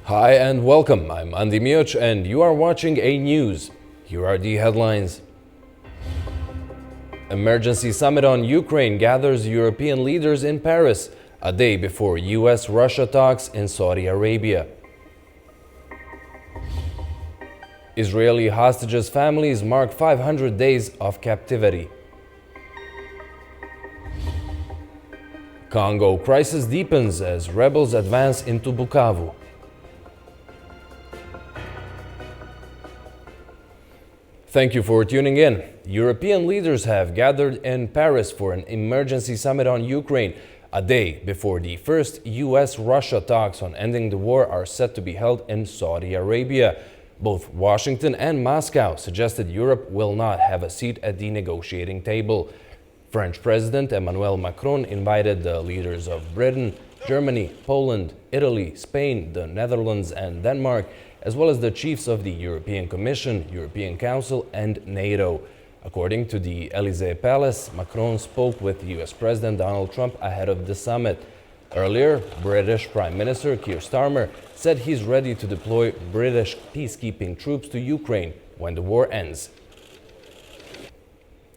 Hi and welcome. I'm Andy Mioch and you are watching A News. Here are the headlines. Emergency summit on Ukraine gathers European leaders in Paris, a day before US-Russia talks in Saudi Arabia. Israeli hostages' families mark 500 days of captivity. Congo crisis deepens as rebels advance into Bukavu. Thank you for tuning in. European leaders have gathered in Paris for an emergency summit on Ukraine, a day before the first US-Russia talks on ending the war are set to be held in Saudi Arabia. Both Washington and Moscow suggested Europe will not have a seat at the negotiating table. French President Emmanuel Macron invited the leaders of Britain, Germany, Poland, Italy, Spain, the Netherlands and Denmark, as well as the chiefs of the European Commission, European Council and NATO. According to the Élysée Palace, Macron spoke with US President Donald Trump ahead of the summit. Earlier, British Prime Minister Keir Starmer said he's ready to deploy British peacekeeping troops to Ukraine when the war ends.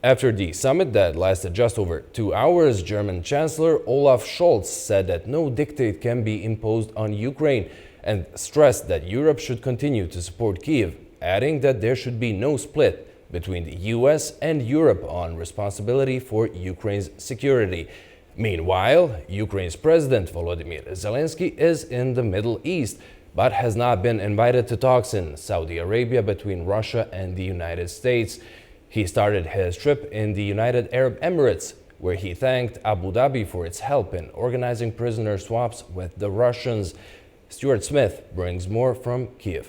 After the summit that lasted just over 2 hours, German Chancellor Olaf Scholz said that no dictate can be imposed on Ukraine and stressed that Europe should continue to support Kyiv, adding that there should be no split between the US and Europe on responsibility for Ukraine's security. Meanwhile, Ukraine's President Volodymyr Zelensky is in the Middle East, but has not been invited to talks in Saudi Arabia between Russia and the United States. He started his trip in the United Arab Emirates, where he thanked Abu Dhabi for its help in organizing prisoner swaps with the Russians. Stuart Smith brings more from Kyiv.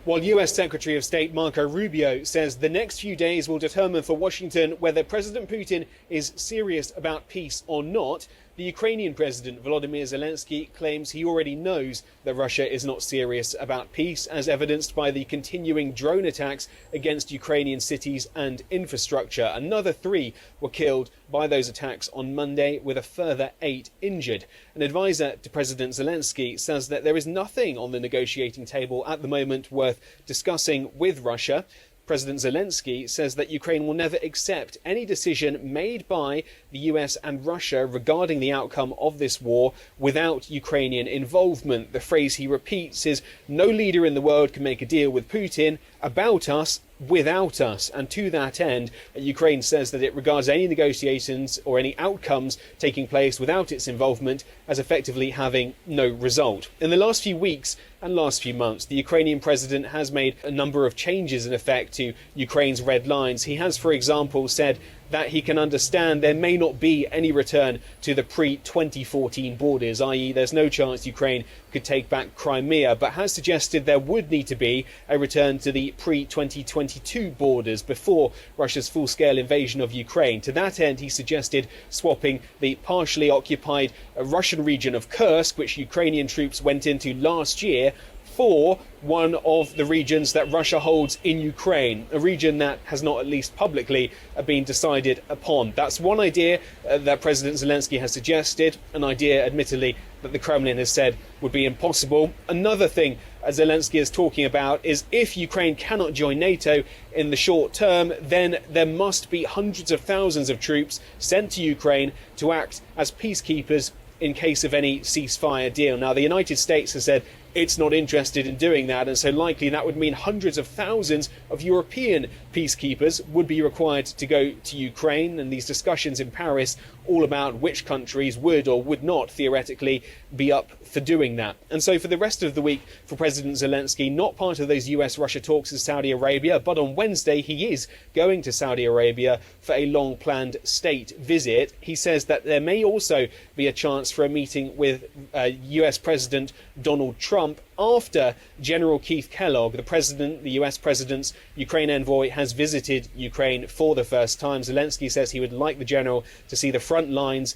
While US Secretary of State Marco Rubio says the next few days will determine for Washington whether President Putin is serious about peace or not, the Ukrainian President Volodymyr Zelensky claims he already knows that Russia is not serious about peace, as evidenced by the continuing drone attacks against Ukrainian cities and infrastructure. Another 3 were killed by those attacks on Monday, with a further 8 injured. An advisor to President Zelensky says that there is nothing on the negotiating table at the moment worth discussing with Russia. President Zelensky says that Ukraine will never accept any decision made by the US and Russia regarding the outcome of this war without Ukrainian involvement. The phrase he repeats is, "No leader in the world can make a deal with Putin about us without us." And to that end, Ukraine says that it regards any negotiations or any outcomes taking place without its involvement as effectively having no result. In the last few weeks and last few months, the Ukrainian president has made a number of changes in effect to Ukraine's red lines. He has, for example, said that he can understand there may not be any return to the pre-2014 borders, i.e. there's no chance Ukraine could take back Crimea, but has suggested there would need to be a return to the pre-2022 borders before Russia's full-scale invasion of Ukraine. To that end, he suggested swapping the partially occupied Russian region of Kursk, which Ukrainian troops went into last year, for one of the regions that Russia holds in Ukraine, a region that has not, at least publicly, been decided upon. That's one idea that President Zelensky has suggested, an idea, admittedly, that the Kremlin has said would be impossible. Another thing Zelensky is talking about is if Ukraine cannot join NATO in the short term, then there must be hundreds of thousands of troops sent to Ukraine to act as peacekeepers in case of any ceasefire deal. Now, the United States has said it's not interested in doing that, and so likely that would mean hundreds of thousands of European peacekeepers would be required to go to Ukraine, and these discussions in Paris all about which countries would or would not theoretically be up for doing that. And so for the rest of the week, for President Zelensky, not part of those US-Russia talks in Saudi Arabia, but on Wednesday he is going to Saudi Arabia for a long-planned state visit. He says that there may also be a chance for a meeting with US President Donald Trump after General Keith Kellogg, the US president's Ukraine envoy, has visited Ukraine for the first time. Zelensky says he would like the general to see the front lines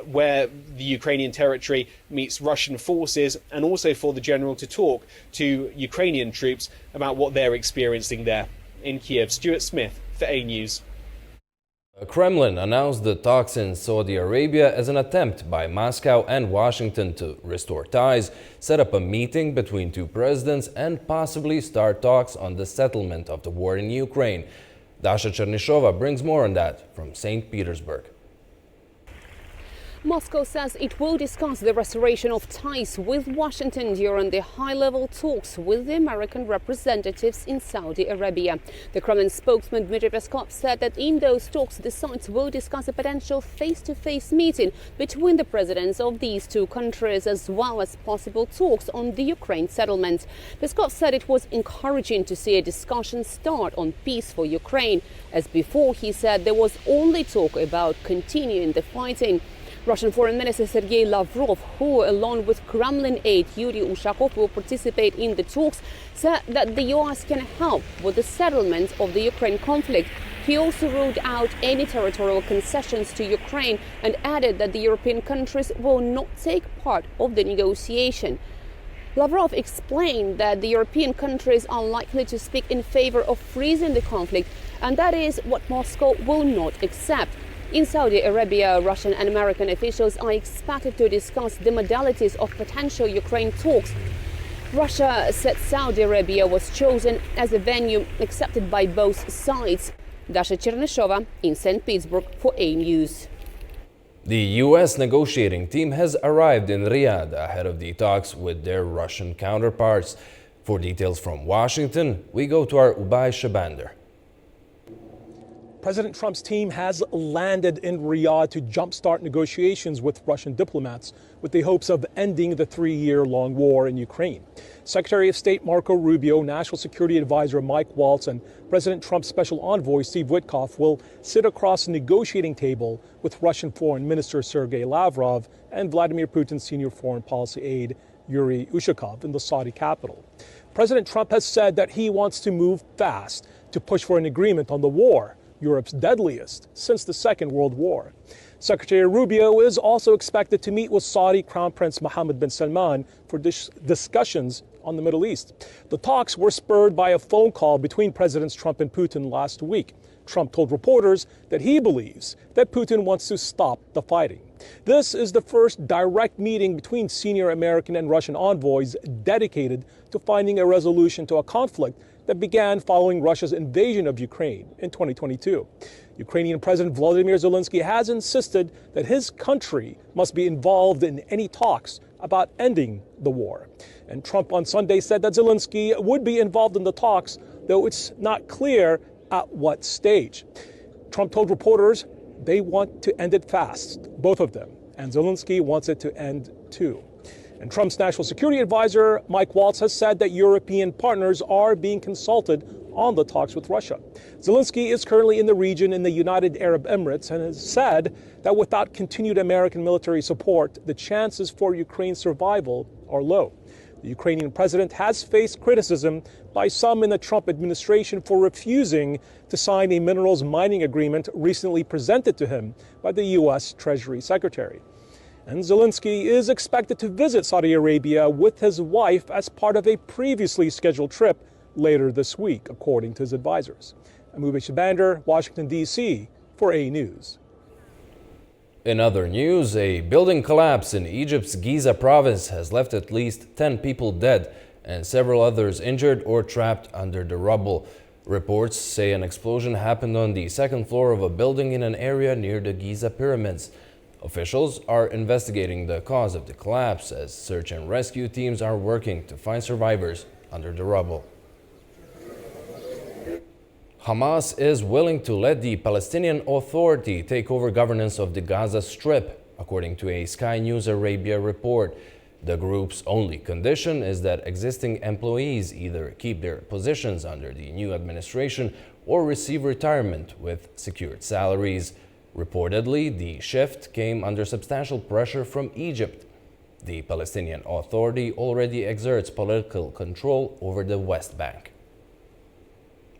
where the Ukrainian territory meets Russian forces, and also for the general to talk to Ukrainian troops about what they're experiencing there. In Kiev, Stuart Smith for A News. The Kremlin announced the talks in Saudi Arabia as an attempt by Moscow and Washington to restore ties, set up a meeting between two presidents, and possibly start talks on the settlement of the war in Ukraine. Dasha Chernyshova brings more on that from St. Petersburg. Moscow says it will discuss the restoration of ties with Washington during the high-level talks with the American representatives in Saudi Arabia. The Kremlin spokesman Dmitry Peskov said that in those talks the sides will discuss a potential face-to-face meeting between the presidents of these two countries, as well as possible talks on the Ukraine settlement. Peskov said it was encouraging to see a discussion start on peace for Ukraine, as before he said there was only talk about continuing the fighting. Russian Foreign Minister Sergei Lavrov, who along with Kremlin aide Yuri Ushakov will participate in the talks, said that the US can help with the settlement of the Ukraine conflict. He also ruled out any territorial concessions to Ukraine and added that the European countries will not take part of the negotiation. Lavrov explained that the European countries are likely to speak in favor of freezing the conflict, and that is what Moscow will not accept. In Saudi Arabia, Russian and American officials are expected to discuss the modalities of potential Ukraine talks. Russia said Saudi Arabia was chosen as a venue accepted by both sides. Dasha Chernyshova in St. Petersburg for A News. The U.S. negotiating team has arrived in Riyadh ahead of the talks with their Russian counterparts. For details from Washington, we go to our Ubay Shabander. President Trump's team has landed in Riyadh to jumpstart negotiations with Russian diplomats with the hopes of ending the three-year-long war in Ukraine. Secretary of State Marco Rubio, National Security Advisor Mike Waltz, and President Trump's special envoy Steve Witkoff will sit across a negotiating table with Russian Foreign Minister Sergei Lavrov and Vladimir Putin's senior foreign policy aide Yuri Ushakov in the Saudi capital. President Trump has said that he wants to move fast to push for an agreement on the war, Europe's deadliest since the Second World War. Secretary Rubio is also expected to meet with Saudi Crown Prince Mohammed bin Salman for discussions on the Middle East. The talks were spurred by a phone call between Presidents Trump and Putin last week. Trump told reporters that he believes that Putin wants to stop the fighting. This is the first direct meeting between senior American and Russian envoys dedicated to finding a resolution to a conflict that began following Russia's invasion of Ukraine in 2022. Ukrainian President Volodymyr Zelensky has insisted that his country must be involved in any talks about ending the war. And Trump on Sunday said that Zelensky would be involved in the talks, though it's not clear at what stage. Trump told reporters they want to end it fast, both of them, and Zelensky wants it to end too. And Trump's national security advisor, Mike Waltz, has said that European partners are being consulted on the talks with Russia. Zelensky is currently in the region in the United Arab Emirates and has said that without continued American military support, the chances for Ukraine's survival are low. The Ukrainian president has faced criticism by some in the Trump administration for refusing to sign a minerals mining agreement recently presented to him by the U.S. Treasury Secretary. And Zelensky is expected to visit Saudi Arabia with his wife as part of a previously scheduled trip later this week, according to his advisors. I'm Ubay Shabander, Washington, D.C. for A News. In other news, a building collapse in Egypt's Giza province has left at least 10 people dead and several others injured or trapped under the rubble. Reports say an explosion happened on the second floor of a building in an area near the Giza pyramids. Officials are investigating the cause of the collapse as search and rescue teams are working to find survivors under the rubble. Hamas is willing to let the Palestinian Authority take over governance of the Gaza Strip, according to a Sky News Arabia report. The group's only condition is that existing employees either keep their positions under the new administration or receive retirement with secured salaries. Reportedly, the shift came under substantial pressure from Egypt. The Palestinian Authority already exerts political control over the West Bank.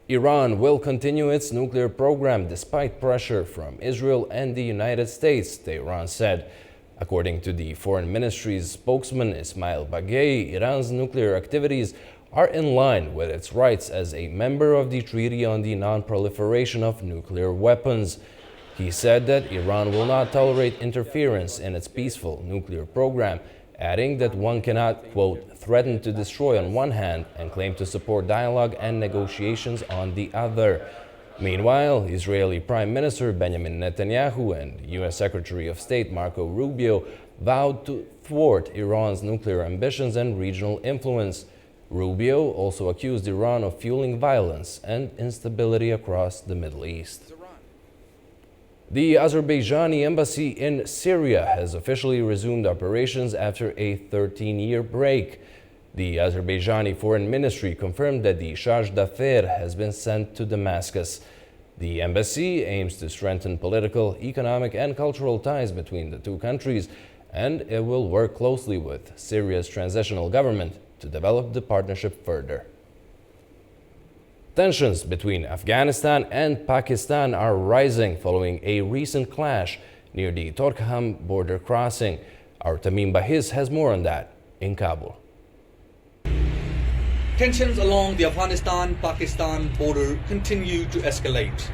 Iran will continue its nuclear program despite pressure from Israel and the United States, Tehran said. According to the Foreign Ministry's spokesman Ismail Baghei, Iran's nuclear activities are in line with its rights as a member of the Treaty on the Non-Proliferation of Nuclear Weapons. He said that Iran will not tolerate interference in its peaceful nuclear program, adding that one cannot, quote, threaten to destroy on one hand and claim to support dialogue and negotiations on the other. Meanwhile, Israeli Prime Minister Benjamin Netanyahu and U.S. Secretary of State Marco Rubio vowed to thwart Iran's nuclear ambitions and regional influence. Rubio also accused Iran of fueling violence and instability across the Middle East. The Azerbaijani embassy in Syria has officially resumed operations after a 13-year break. The Azerbaijani Foreign Ministry confirmed that the charge d'affaires has been sent to Damascus. The embassy aims to strengthen political, economic, and cultural ties between the two countries, and it will work closely with Syria's transitional government to develop the partnership further. Tensions between Afghanistan and Pakistan are rising following a recent clash near the Torkham border crossing. Our Tamim Bahiz has more on that in Kabul. Tensions along the Afghanistan-Pakistan border continue to escalate,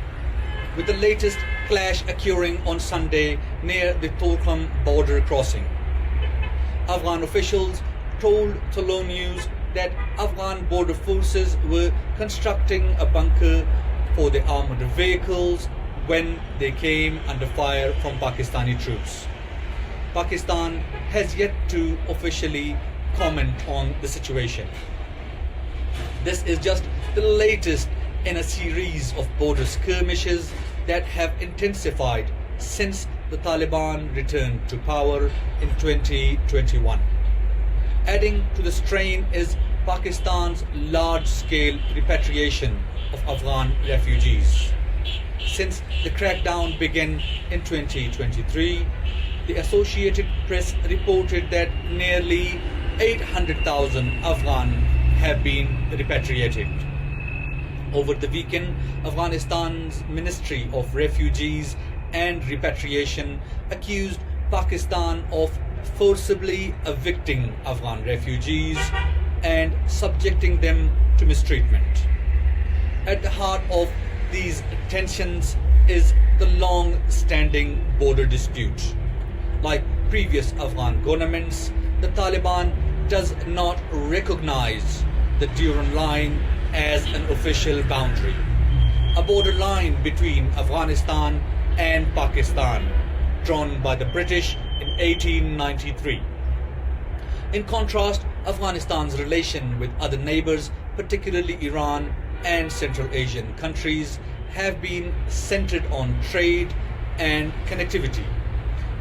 with the latest clash occurring on Sunday near the Torkham border crossing. Afghan officials told Tolo News that Afghan border forces were constructing a bunker for the armored vehicles when they came under fire from Pakistani troops. Pakistan has yet to officially comment on the situation. This is just the latest in a series of border skirmishes that have intensified since the Taliban returned to power in 2021. Adding to the strain is Pakistan's large-scale repatriation of Afghan refugees. Since the crackdown began in 2023, the Associated Press reported that nearly 800,000 Afghan have been repatriated. Over the weekend, Afghanistan's Ministry of Refugees and Repatriation accused Pakistan of forcibly evicting Afghan refugees and subjecting them to mistreatment. At the heart of these tensions is the long-standing border dispute. Like previous Afghan governments, the Taliban does not recognize the Durand Line as an official boundary, a border line between Afghanistan and Pakistan, drawn by the British in 1893. In contrast, Afghanistan's relation with other neighbors, particularly Iran and Central Asian countries, have been centered on trade and connectivity.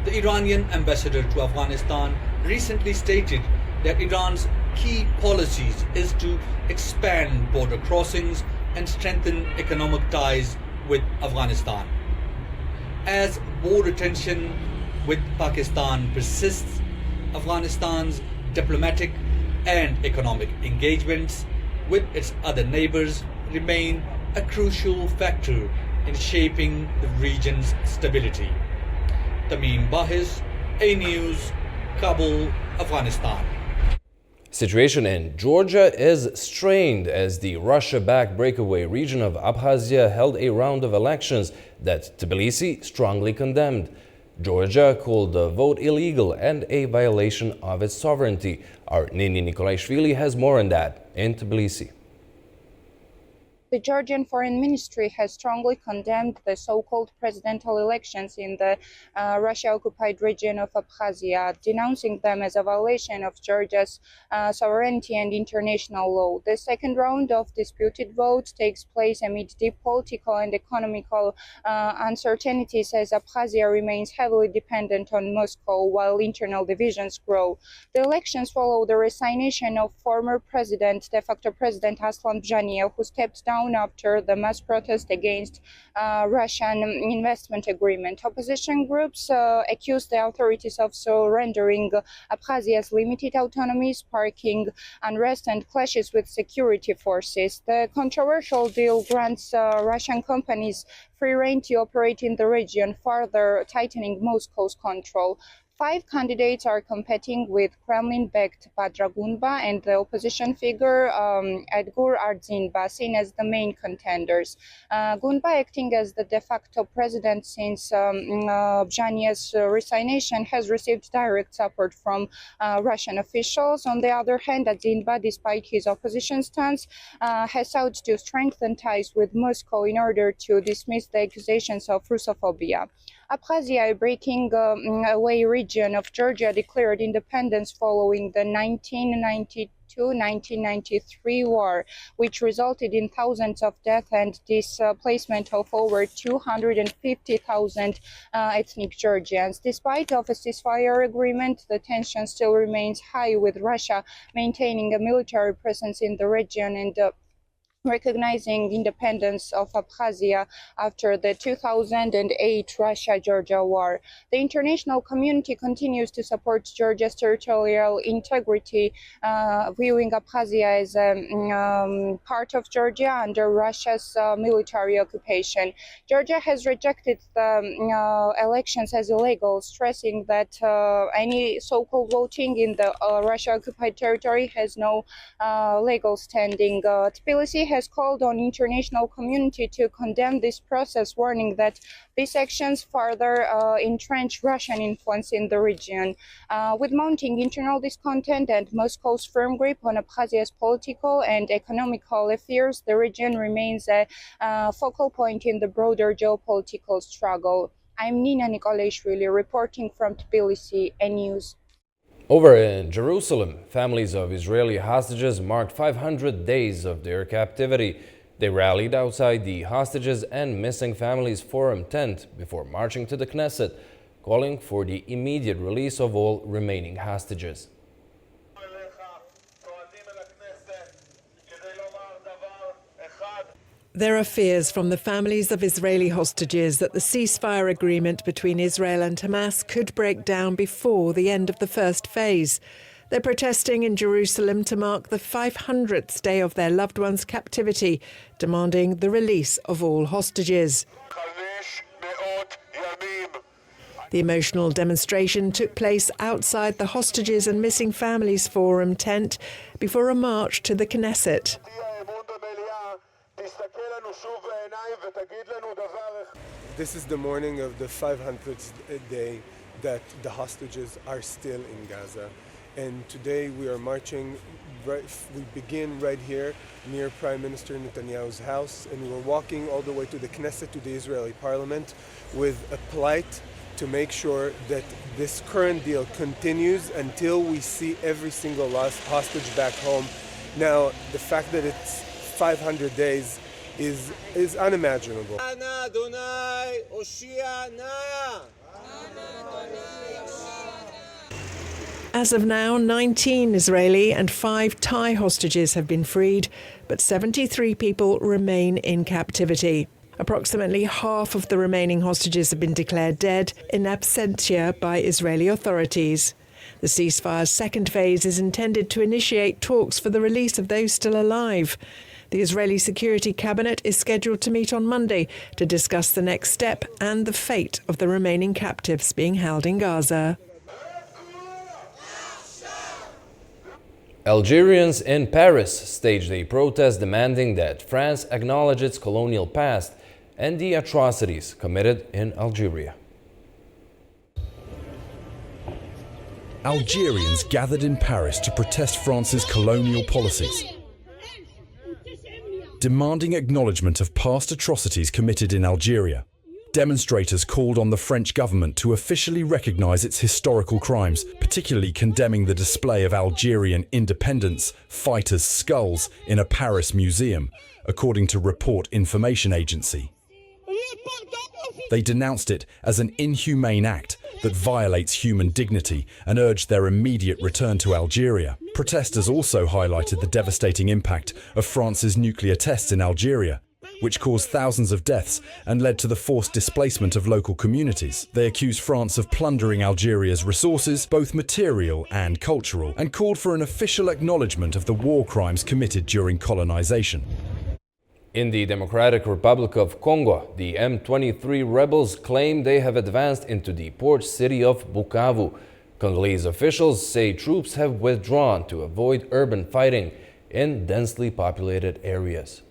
The Iranian ambassador to Afghanistan recently stated that Iran's key policies is to expand border crossings and strengthen economic ties with Afghanistan. As border tension with Pakistan persists, Afghanistan's diplomatic and economic engagements with its other neighbors remain a crucial factor in shaping the region's stability. Tamim Bahiz, A News, Kabul, Afghanistan. Situation in Georgia is strained as the Russia-backed breakaway region of Abkhazia held a round of elections that Tbilisi strongly condemned. Georgia called the vote illegal and a violation of its sovereignty. Our Nini Nikolaishvili has more on that in Tbilisi. The Georgian Foreign Ministry has strongly condemned the so-called presidential elections in the Russia-occupied region of Abkhazia, denouncing them as a violation of Georgia's sovereignty and international law. The second round of disputed votes takes place amid deep political and economical uncertainties as Abkhazia remains heavily dependent on Moscow while internal divisions grow. The elections follow the resignation of former de facto President Aslan Bzhaniev, who stepped down after the mass protest against Russian investment agreement. Opposition groups accused the authorities of surrendering Abkhazia's limited autonomy, sparking unrest and clashes with security forces. The controversial deal grants Russian companies free rein to operate in the region, further tightening Moscow's control. 5 candidates are competing, with Kremlin-backed Badra Gunba and the opposition figure Edgur Ardzinba seen as the main contenders. Gunba, acting as the de facto president since Bzhania's resignation, has received direct support from Russian officials. On the other hand, Ardzinba, despite his opposition stance, has sought to strengthen ties with Moscow in order to dismiss the accusations of Russophobia. Abkhazia, a breaking away region of Georgia, declared independence following the 1992-1993 war, which resulted in thousands of deaths and displacement of over 250,000 ethnic Georgians. Despite of a ceasefire agreement, the tension still remains high, with Russia maintaining a military presence in the region and recognizing independence of Abkhazia after the 2008 Russia-Georgia war. The international community continues to support Georgia's territorial integrity, viewing Abkhazia as a part of Georgia under Russia's military occupation. Georgia has rejected the elections as illegal, stressing that any so-called voting in the Russia-occupied territory has no legal standing. Tbilisi has called on international community to condemn this process, warning that these actions further entrench Russian influence in the region. With mounting internal discontent and Moscow's firm grip on Abkhazia's political and economical affairs, the region remains a focal point in the broader geopolitical struggle. I'm Nina Nikolaishvili reporting from Tbilisi, News. Over in Jerusalem, families of Israeli hostages marked 500 days of their captivity. They rallied outside the Hostages and Missing Families Forum tent before marching to the Knesset, calling for the immediate release of all remaining hostages. There are fears from the families of Israeli hostages that the ceasefire agreement between Israel and Hamas could break down before the end of the first phase. They're protesting in Jerusalem to mark the 500th day of their loved ones' captivity, demanding the release of all hostages. The emotional demonstration took place outside the Hostages and Missing Families Forum tent before a march to the Knesset. This is the morning of the 500th day that the hostages are still in Gaza. And today we are marching, we begin right here near Prime Minister Netanyahu's house, and we're walking all the way to the Knesset, to the Israeli parliament, with a plight to make sure that this current deal continues until we see every single last hostage back home. Now, the fact that it's 500 days is unimaginable. As of now, 19 Israeli and 5 Thai hostages have been freed, but 73 people remain in captivity. Approximately half of the remaining hostages have been declared dead in absentia by Israeli authorities. The ceasefire's second phase is intended to initiate talks for the release of those still alive. The Israeli Security Cabinet is scheduled to meet on Monday to discuss the next step and the fate of the remaining captives being held in Gaza. Algerians in Paris staged a protest demanding that France acknowledge its colonial past and the atrocities committed in Algeria. Algerians gathered in Paris to protest France's colonial policies, demanding acknowledgement of past atrocities committed in Algeria. Demonstrators called on the French government to officially recognize its historical crimes, particularly condemning the display of Algerian independence fighters' skulls in a Paris museum, according to Report Information Agency. They denounced it as an inhumane act that violates human dignity and urged their immediate return to Algeria. Protesters also highlighted the devastating impact of France's nuclear tests in Algeria, which caused thousands of deaths and led to the forced displacement of local communities. They accused France of plundering Algeria's resources, both material and cultural, and called for an official acknowledgement of the war crimes committed during colonization. In the Democratic Republic of Congo, the M23 rebels claim they have advanced into the port city of Bukavu. Congolese officials say troops have withdrawn to avoid urban fighting in densely populated areas.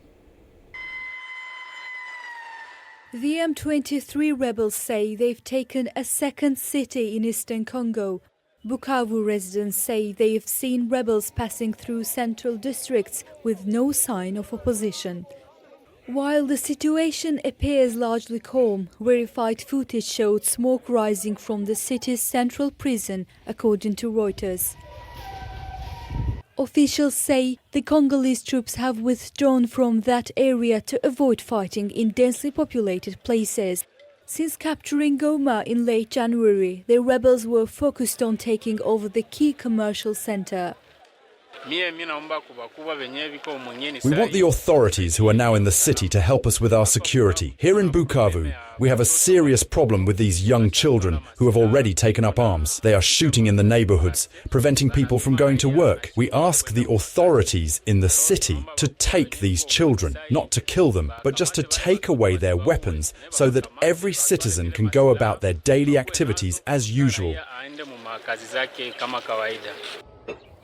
The M23 rebels say they've taken a second city in eastern Congo. Bukavu residents say they have seen rebels passing through central districts with no sign of opposition. While the situation appears largely calm, verified footage showed smoke rising from the city's central prison, according to Reuters. Officials say the Congolese troops have withdrawn from that area to avoid fighting in densely populated places. Since capturing Goma in late January, the rebels were focused on taking over the key commercial center. We want the authorities who are now in the city to help us with our security. Here in Bukavu, we have a serious problem with these young children who have already taken up arms. They are shooting in the neighborhoods, preventing people from going to work. We ask the authorities in the city to take these children, not to kill them, but just to take away their weapons so that every citizen can go about their daily activities as usual.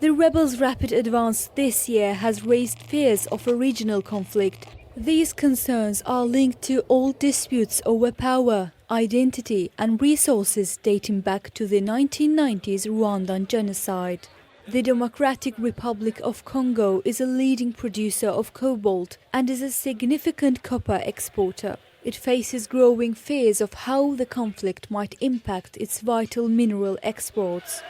The rebels' rapid advance this year has raised fears of a regional conflict. These concerns are linked to old disputes over power, identity and resources dating back to the 1990s Rwandan genocide. The Democratic Republic of Congo is a leading producer of cobalt and is a significant copper exporter. It faces growing fears of how the conflict might impact its vital mineral exports.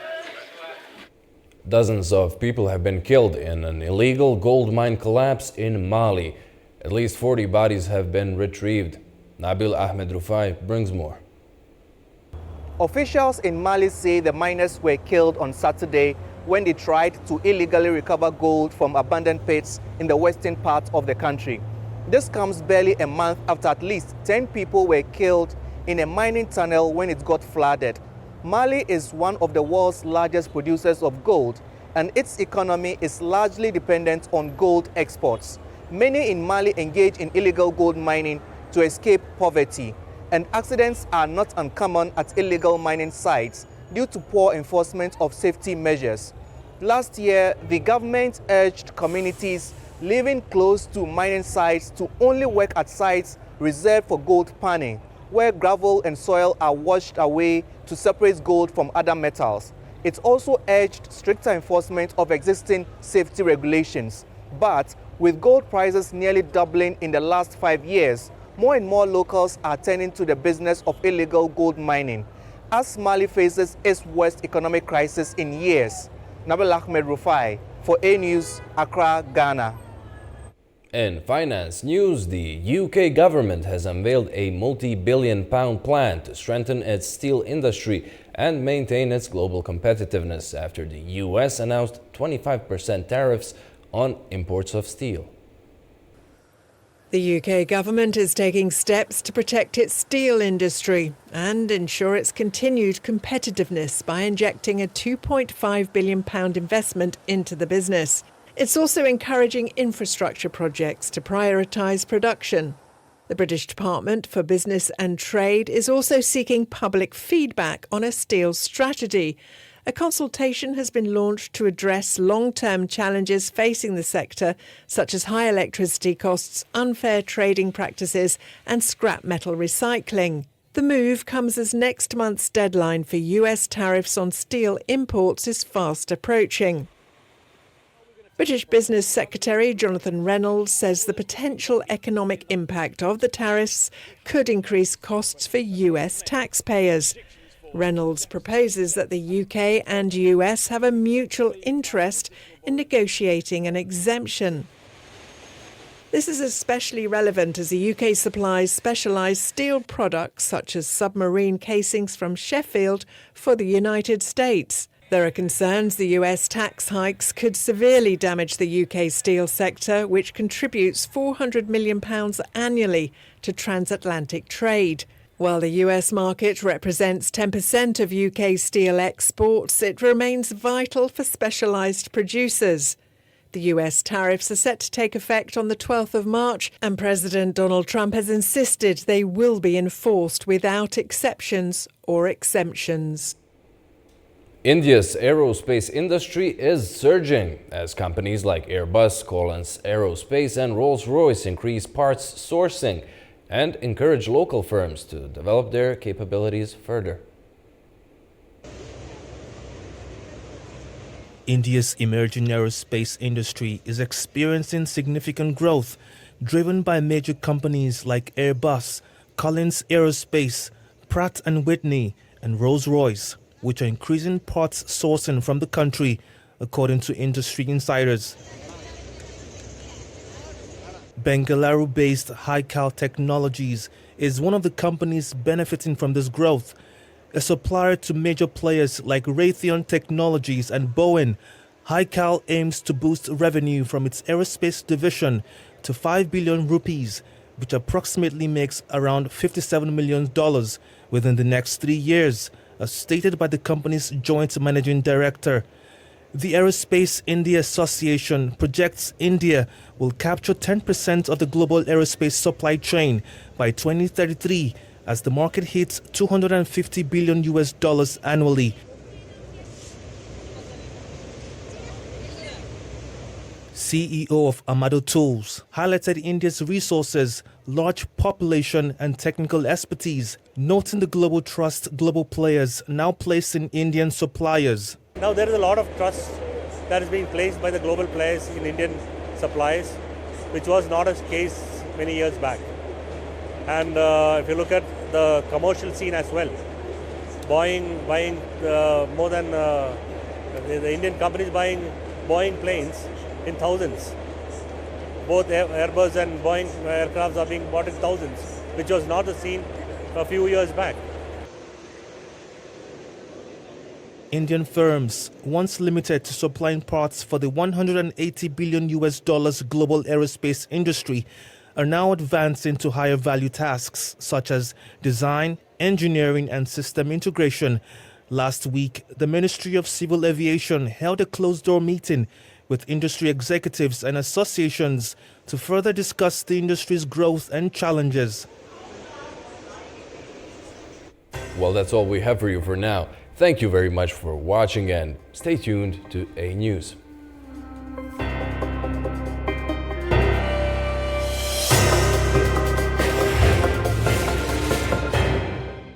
Dozens of people have been killed in an illegal gold mine collapse in Mali. At least 40 bodies have been retrieved. Nabil Ahmed Rufai brings more. Officials in Mali say the miners were killed on Saturday when they tried to illegally recover gold from abandoned pits in the western part of the country. This comes barely a month after at least 10 people were killed in a mining tunnel when it got flooded. Mali is one of the world's largest producers of gold, and its economy is largely dependent on gold exports. Many in Mali engage in illegal gold mining to escape poverty, and accidents are not uncommon at illegal mining sites due to poor enforcement of safety measures. Last year, the government urged communities living close to mining sites to only work at sites reserved for gold panning, where gravel and soil are washed away to separate gold from other metals. It also urged stricter enforcement of existing safety regulations. But with gold prices nearly doubling in the last 5 years, more and more locals are turning to the business of illegal gold mining, as Mali faces its worst economic crisis in years. Nabil Ahmed Rufai for A News, Accra, Ghana. In finance news, the UK government has unveiled a multi-billion-pound plan to strengthen its steel industry and maintain its global competitiveness after the US announced 25% tariffs on imports of steel. The UK government is taking steps to protect its steel industry and ensure its continued competitiveness by injecting a £2.5 billion investment into the business. It's also encouraging infrastructure projects to prioritise production. The British Department for Business and Trade is also seeking public feedback on a steel strategy. A consultation has been launched to address long-term challenges facing the sector, such as high electricity costs, unfair trading practices and scrap metal recycling. The move comes as next month's deadline for US tariffs on steel imports is fast approaching. British Business Secretary Jonathan Reynolds says the potential economic impact of the tariffs could increase costs for US taxpayers. Reynolds proposes that the UK and US have a mutual interest in negotiating an exemption. This is especially relevant as the UK supplies specialised steel products such as submarine casings from Sheffield for the United States. There are concerns the US tax hikes could severely damage the UK steel sector, which contributes £400 million annually to transatlantic trade. While the US market represents 10% of UK steel exports, it remains vital for specialised producers. The US tariffs are set to take effect on the 12th of March, and President Donald Trump has insisted they will be enforced without exceptions or exemptions. India's aerospace industry is surging as companies like Airbus, Collins Aerospace and Rolls-Royce increase parts sourcing and encourage local firms to develop their capabilities further. India's emerging aerospace industry is experiencing significant growth, driven by major companies like Airbus, Collins Aerospace, Pratt & Whitney, and Rolls-Royce, which are increasing parts sourcing from the country, according to industry insiders. Bengaluru-based Hikal Technologies is one of the companies benefiting from this growth. A supplier to major players like Raytheon Technologies and Boeing, Hikal aims to boost revenue from its aerospace division to 5 billion rupees, which approximately makes around $57 million within the next 3 years, as stated by the company's joint managing director. The Aerospace India Association projects India will capture 10% of the global aerospace supply chain by 2033 as the market hits $250 billion annually. CEO of Amado Tools highlighted India's resources, large population and technical expertise, noting the global trust global players now place in Indian suppliers. Now there is a lot of trust that is being placed by the global players in Indian supplies, which was not a case many years back. And if you look at the commercial scene as well, buying more than the Indian companies buying Boeing planes in thousands. Both Airbus and Boeing aircrafts are being bought in thousands, which was not the scene a few years back. Indian firms, once limited to supplying parts for the $180 billion global aerospace industry, are now advancing to higher value tasks such as design, engineering, and system integration. Last week, the Ministry of Civil Aviation held a closed-door meeting with industry executives and associations to further discuss the industry's growth and challenges. Well, that's all we have for you for now. Thank you very much for watching and stay tuned to A News.